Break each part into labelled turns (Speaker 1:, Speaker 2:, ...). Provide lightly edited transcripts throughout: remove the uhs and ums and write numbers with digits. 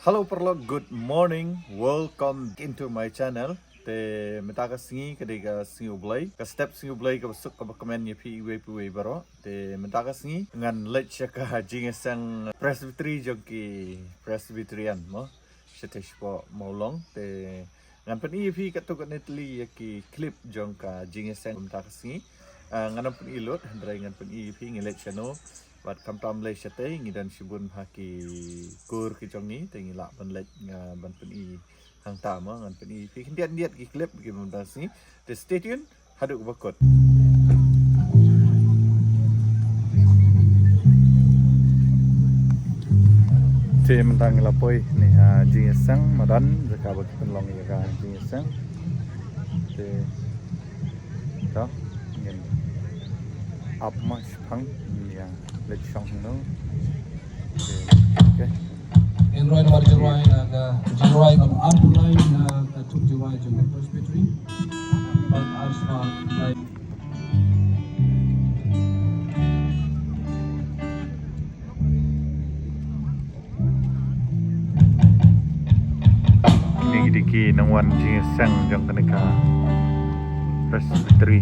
Speaker 1: Hello Perlo, good morning. Welcome into my channel. Te meta ka singi ka singi ublay. Ka step singi ublay ka basuk ka komen ni pi baro. Te meta ka singi ngan let siya ka jingesang presbytery jongki presbyterian mo. Siya po maulong. Te ngan pen pi ka to netli ki clip jong ka jingesang meta ka singi. Ngan pen ilot dray ngan pen pi ngilet siya no. Wat kam tam le chate ngidan sibun haki kur ki chongi tengi la ban let nga ban pen I hang tama ngan pen I pi ndiat ki clip ki mundas ni te stay tune haduk bakot te mentang lapoi ni jingesang madan jaka bak penlong ya ka jingesang te to ngin up mas phang ya lệch xong nó okay
Speaker 2: in right about Jirai Jirai of Abdullah took Jirai to the presbytery but Arshma like
Speaker 1: ini diki nangwan jingsang jang kanaka presbytery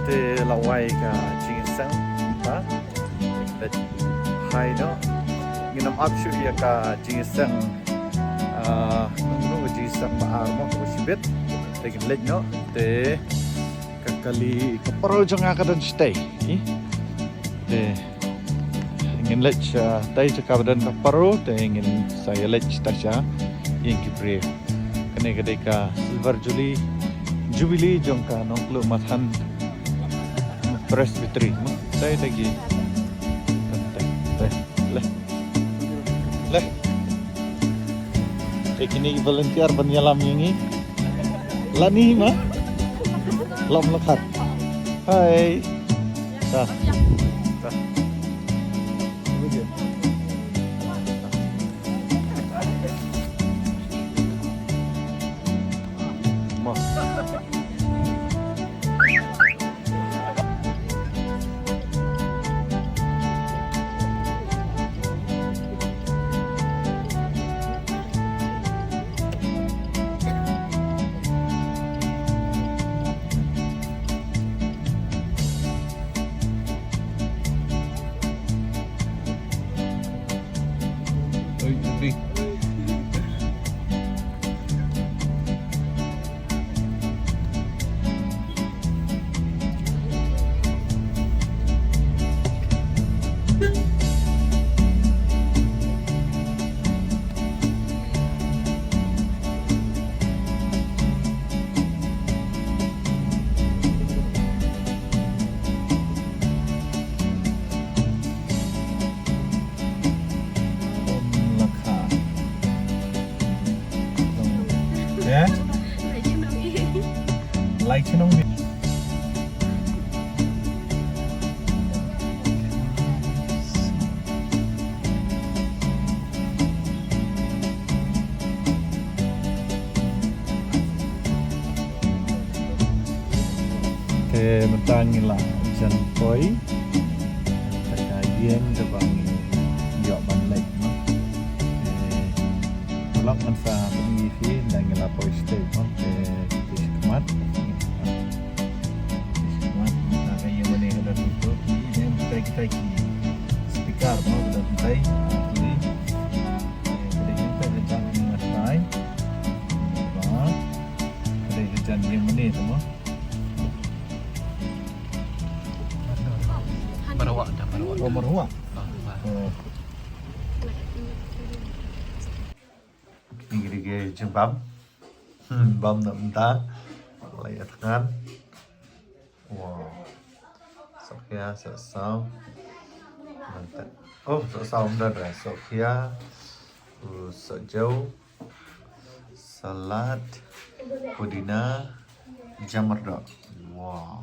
Speaker 1: Te lawai ka ginseng ha da hai no ginam apshu ya ka ginseng no ginseng maar mo ko sibet te gilid no te kakali kaparo janga ka dan stay te ingin lech tay sa kabadan kaparo te ingin saya lech tasya yang kibre kene gede ka silver jubilee jong ka nong lu mathan presbytery mo tay lagi leh kini volunteer penyelam ini lani ma lam lekat hai ta like channel ni. Mentangin lah jan koi kaya ke bang yok ban lek no lok man sa pagi fi dan ngela poi stay no kemat nah kaya mana ada tutup ini kita speaker no ada tai ini kita kita jangan ngasai ba ada jangan yang mana tu mah
Speaker 3: Marawak dah, Marawak.
Speaker 1: Oh, Marawak. Ini gede jembam. Bam nak mentah. Lagi tangan. Wow. Sokia sesau. Mantap. Oh, sesau dah dah. Sokia. Sejauh. Salad. Pudina. Jamardok. Wow.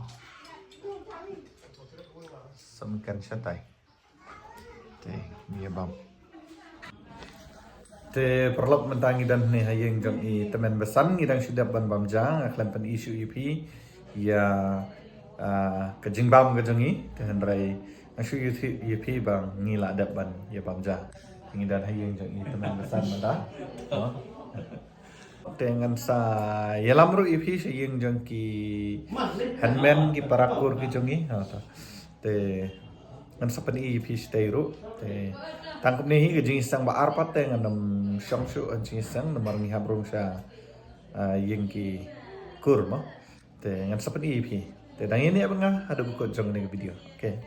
Speaker 1: Samakan syatai. Ni bam. Perlop mentangi dan ni hayeng jang i teman besan ngidang sidap ban bam jang aklan pen isu ipi ya kejing bam kejengi kehendrai asu ipi bang ngila dap ban ya bam jang ngidan hayeng jang i teman besan manda. Dengan sa yalam ru ipi hayeng jang ki handman ki parakur ki jengi ngan sapan i pis teiru tangkap ni ke jenis sang ba arpat te ngan syang syu jenis sang nomor ni habrung sa yang ki kurma ngan sapan i pi dang ini abang ada buku jong ni video okey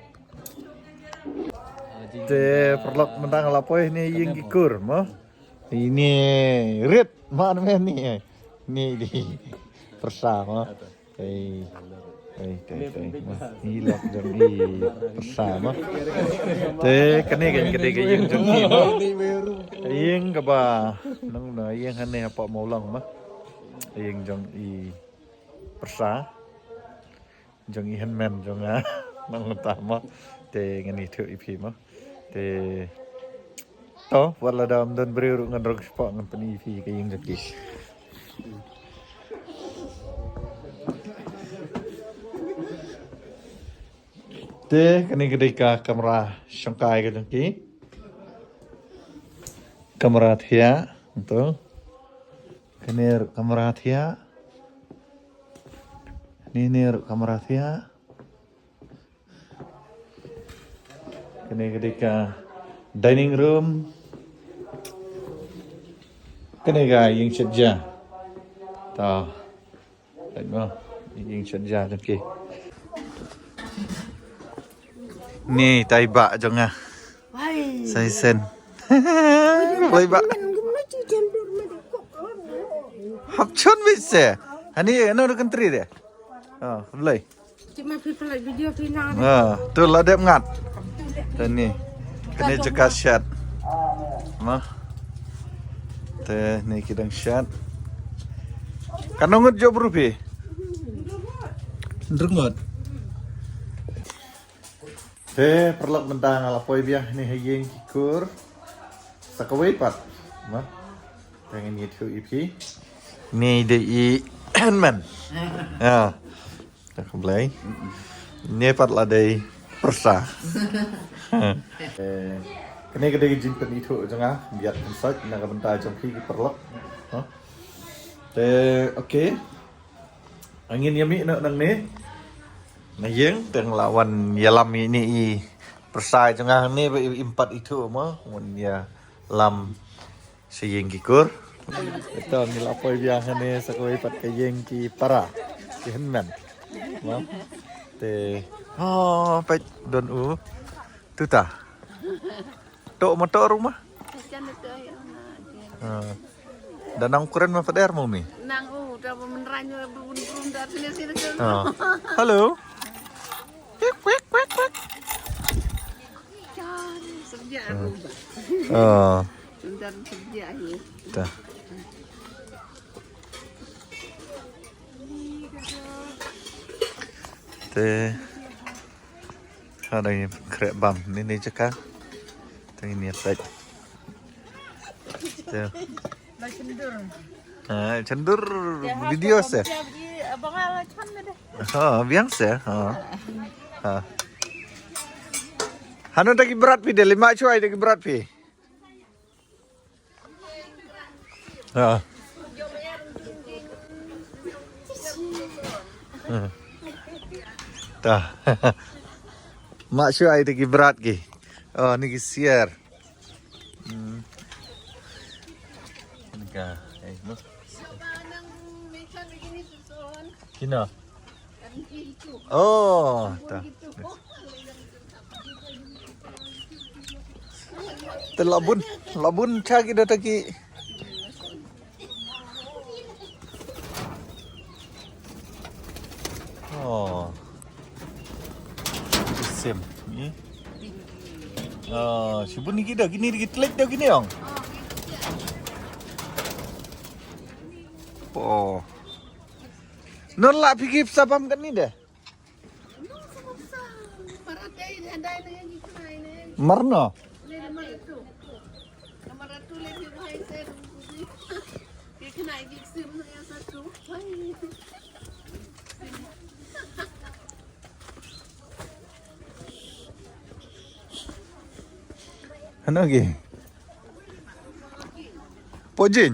Speaker 1: perlok mentang lapoi ni yang ki kurma ini red mana ni di bersama hilak jenggi bersama kene gede yang jenggi yang kaba nang na yang hane apa maulang mah yang jenggi persa jenggi handman jonga nang utama ngani thu ipi mah to wala dam dan beru ngan rog spa ngan pen ipi ke yang jenggi kini ketika kamera sangkai ke jengki kamera thia untuk kini kamera thia ini kamera thia kini ketika dining room kini ga yang seja tah tengok yang seja jengki ni taiba jonga. Sai sen. Taiba. Hapchon bise. Hani ano country dia? Mulai.
Speaker 4: Cuma people like video final.
Speaker 1: Tu ladep ngat. Dan ni. Kena jaga shot. Mah. Ni kidang shot. Kanongot job rupi. Ndrungot. Perlok mentang ala poi biah ni hayeng kikur sakawai pat mah pengen itu ipi ni de i handman tak boleh ni pat la de persa kene gede jimpen itu janga biar pensat naga benta jongki perlok okey angin yami nak nang ni Nayeng teng lawan yalam ini persai jengah ni empat itu mah mun ya lam seyeng kikur itu ni lapoi biasa ni sakoi pat kayeng ki para ki henman mah pet don tu ta tok motor rumah dan ukuran mah pader mau mi
Speaker 4: Nang dah meneranyo belum dari sini
Speaker 1: halo
Speaker 4: Kwek. Cari kerja rubah. Sebentar kerja ya.
Speaker 1: Dah. Te ada yang krep bam ni cakap. Tengah ni apa? Cendur video se.
Speaker 4: Abang ala chan deh.
Speaker 1: Biasa. Hanu lagi berat pi dia 5 cuai lagi berat pi. Tah. Mak cuai lagi berat ki. Oh ni ki siar. Nika, mas. Kina. Oh, tah. Labun cha kita taki. Oh. Sim. Ni. Sibun ni kita gini telik dah gini ong. Oh. Non lah fikir sabam kan ni dah. Marno. Ano lagi? Pojin.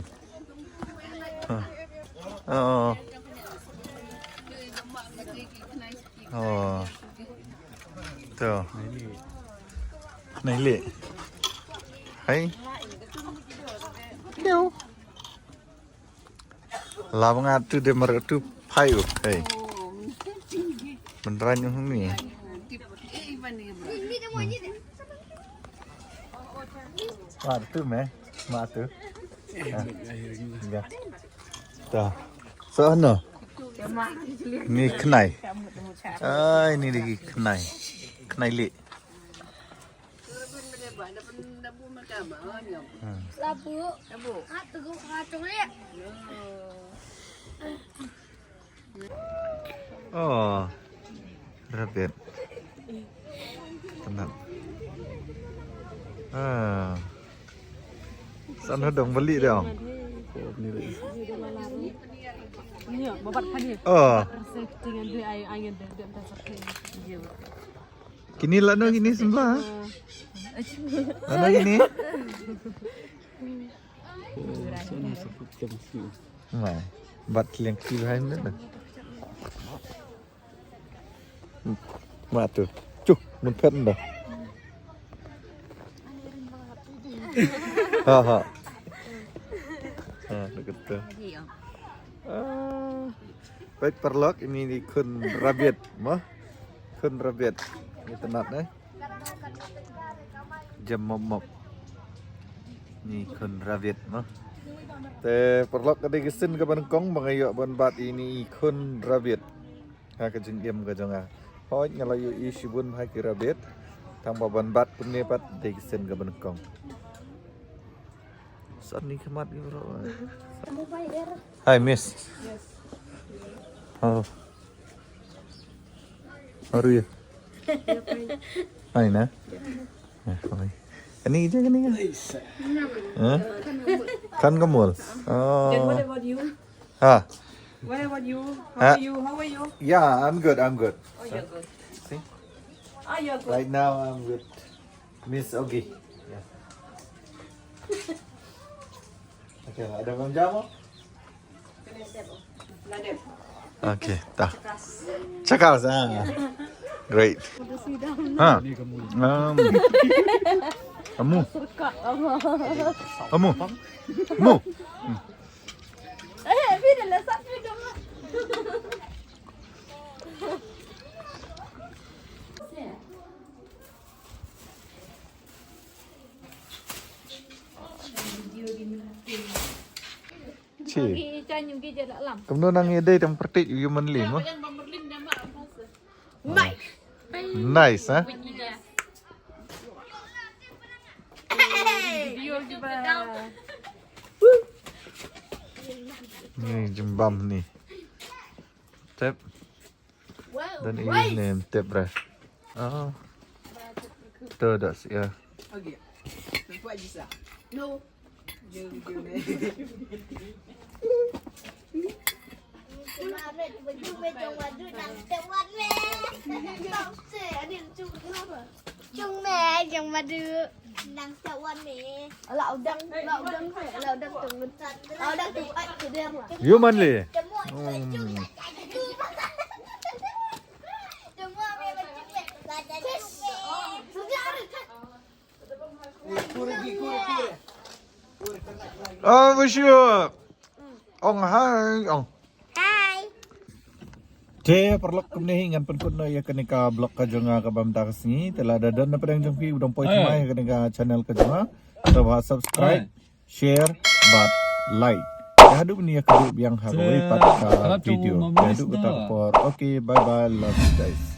Speaker 1: Tuh. Naik hai. Yo. Lawang atu de meratu payu hai. Beneran yang ni. Mak tu meh, mak tu. Ya. Dah. Sana. Ni kenai. Ini lagi kenai. Kenai le. Oh, rabbit. Tenang. Sana dong beli dong. Oh. Kini lah no gini sebelah. Mana gini? Mai, bat yang kiri ni dah. Mak tu, cuh, mumpet dah. Dekat tu. Baik perlok ini di kun rabbit, mah? Kun rabbit. Ini tenat jam mop. Ni kun rabbit, mah? Te perlok kada gisin ke Bangkong mangayok ban bat ini kun rabbit. Ha ka jengkem ka jonga. Hoj ngalayu isibun hai ki rabbit. Tang ban bat pun ne pat de gisin ke Bangkong. Saat ni kemat ni bro. Hi miss. Yes. Oh. How are you? Hi na. Fine. Ini je ni kan? Kan kamu? Oh.
Speaker 3: And what about you?
Speaker 1: Ha.
Speaker 3: What about you? How are you?
Speaker 1: Yeah, I'm good.
Speaker 3: Oh, you're good.
Speaker 1: See?
Speaker 3: Oh, you're good.
Speaker 1: Right now I'm with Miss Ogi. Yeah. Okay, ada bang jamu? Okay, dah. Cakap sah. Great. Ha. Kamu. Kamu.
Speaker 3: Bila lah sampai kamu.
Speaker 1: Cik. Kamu nang ide yang pertik human lim. Nice, ha? Ni jembam ni. Tep. Dan ini name tip bre. Oh. Tuh das ya.
Speaker 3: Okay. What is that?
Speaker 5: No. Chung mẹ chẳng mà đưa đang chào anh mẹ lậu đăng từng lậu đăng từng anh thì đem rồi
Speaker 1: Human li. Oh, wish you. Ong hai ong.
Speaker 5: Hai
Speaker 1: Te perlok kemnehi ngan penkut no ya kenika blog ka jonga ka bamta kasngi telah dadan na pedang jongpi udang poi mai kenika channel ka jonga coba subscribe share but like ya hadu ni ya keduk yang haroi pat ka video ya hadu kita por okay bye bye love you guys